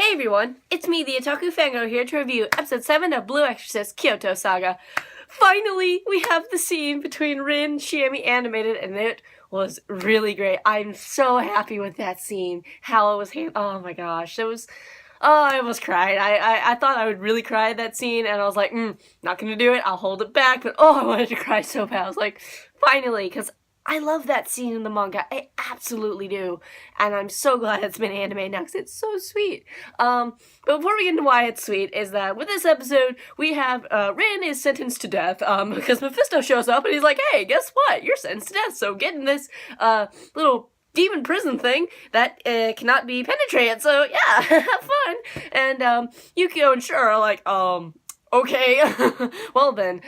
Hey everyone, it's me, the Otaku Fango, here to review episode 7 of Blue Exorcist Kyoto Saga. Finally, we have the scene between Rin and Shiemi animated, and it was really great. I'm so happy with that scene. How it was oh my gosh, it was... Oh, I almost cried. I thought I would really cry at that scene, and I was like, not gonna do it, I'll hold it back, but I wanted to cry so bad. I was like, finally, because I love that scene in the manga. I absolutely do. And I'm so glad it's been animated now because it's so sweet. But before we get into why it's sweet is that with this episode, we have Rin is sentenced to death because Mephisto shows up and he's like, hey, guess what? You're sentenced to death. So get in this little demon prison thing that cannot be penetrated. So yeah, have fun. And Yukio and Shura are like, okay. Well then,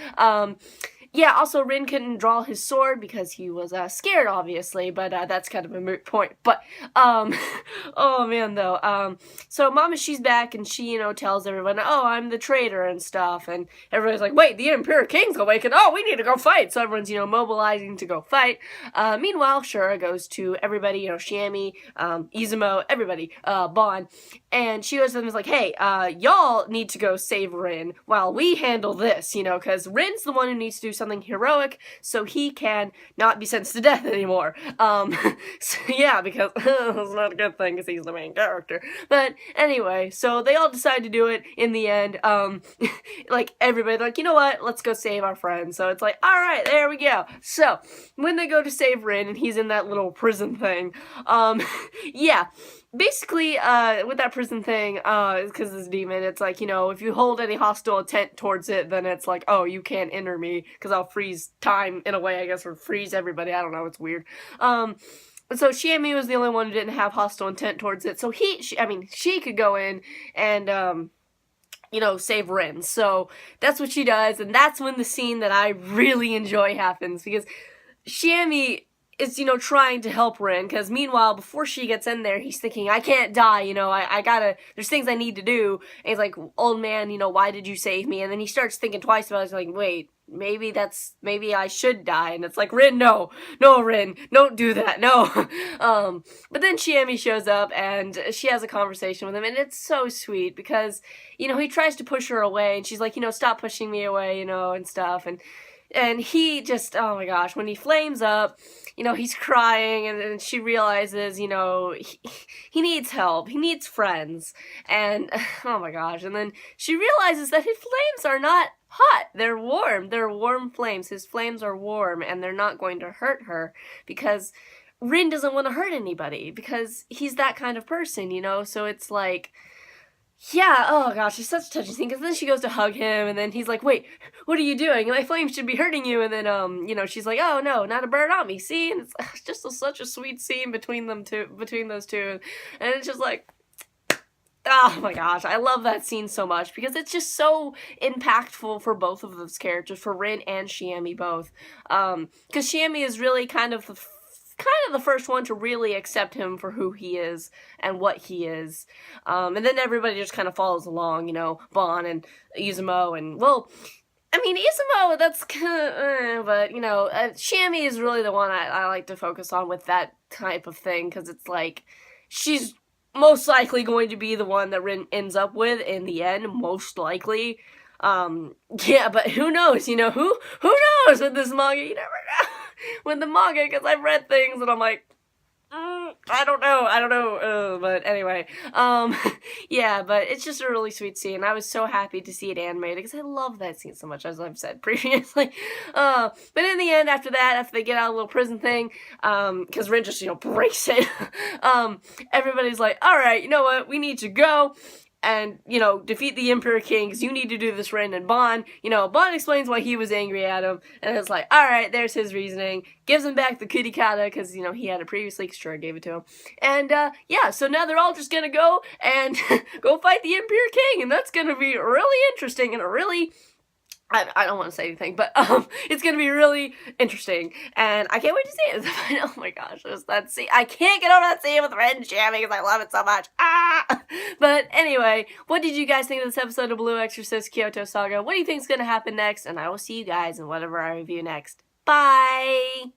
yeah, also Rin couldn't draw his sword because he was scared, obviously, but that's kind of a moot point. But, oh man, though, so Mama, she's back, and she, tells everyone, oh, I'm the traitor and stuff, and everybody's like, wait, the Emperor King's awakened, oh, we need to go fight, so everyone's, mobilizing to go fight. Meanwhile, Shura goes to everybody, Shiemi, Izumo, everybody, Bon, and she goes to them and is like, hey, y'all need to go save Rin while we handle this, because Rin's the one who needs to do something heroic so he can not be sentenced to death anymore. So yeah, because it's not a good thing because he's the main character. But anyway, so they all decide to do it in the end. Like everybody, like, you know what? Let's go save our friend. So it's like, all right, there we go. So when they go to save Rin and he's in that little prison thing, yeah. Basically, with that prison thing, because this demon, it's like, if you hold any hostile intent towards it, then it's like, oh, you can't enter me, because I'll freeze time, in a way, I guess, or freeze everybody, I don't know, it's weird. So Shiemi was the only one who didn't have hostile intent towards it, so she could go in and, save Rin. So that's what she does, and that's when the scene that I really enjoy happens, because Shiemi is, trying to help Rin, because meanwhile, before she gets in there, he's thinking, I can't die, I gotta, there's things I need to do, and he's like, old man, why did you save me? And then he starts thinking twice about it, he's like, wait, maybe I should die, and it's like, Rin, no, Rin, don't do that, no. But then Shiemi shows up, and she has a conversation with him, and it's so sweet, because, he tries to push her away, and she's like, stop pushing me away, and stuff, and he just, oh my gosh, when he flames up, he's crying, and she realizes, he needs help, he needs friends, and, oh my gosh, and then she realizes that his flames are not hot, they're warm flames, his flames are warm, and they're not going to hurt her, because Rin doesn't want to hurt anybody, because he's that kind of person, so it's like, yeah, oh gosh, it's such a touching scene, because then she goes to hug him, and then he's like, wait, what are you doing? My flames should be hurting you, and then, she's like, oh no, not a bird on me, see? And it's just such a sweet scene between those two, and it's just like, oh my gosh, I love that scene so much, because it's just so impactful for both of those characters, for Rin and Shiemi both, because Shiemi is really kind of the first one to really accept him for who he is and what he is. And then everybody just kind of follows along, Bon and Izumo, and, well, Izumo, that's kind of, but, Shiemi is really the one I like to focus on with that type of thing, because it's like, she's most likely going to be the one that Rin ends up with in the end, most likely. Yeah, but who knows, who knows with this manga, you never know. With the manga, because I've read things and I'm like, I don't know, but anyway, yeah, but it's just a really sweet scene. I was so happy to see it animated, because I love that scene so much, as I've said previously, but in the end, after they get out of the little prison thing, because Rin just, breaks it, everybody's like, alright, you know what, we need to go and, defeat the Emperor King, because you need to do this, Rin. And Bon, Bon explains why he was angry at him, and it's like, alright, there's his reasoning, gives him back the Kurikata, because, he had it previously, because Shura gave it to him, and, yeah, so now they're all just gonna go and go fight the Emperor King, and that's gonna be really interesting, and a really... I don't want to say anything, but it's gonna be really interesting, and I can't wait to see it. Oh my gosh, just that scene. I can't get over that scene with Ren jamming because I love it so much. But anyway, what did you guys think of this episode of Blue Exorcist Kyoto Saga? What do you think is gonna happen next? And I will see you guys in whatever I review next. Bye!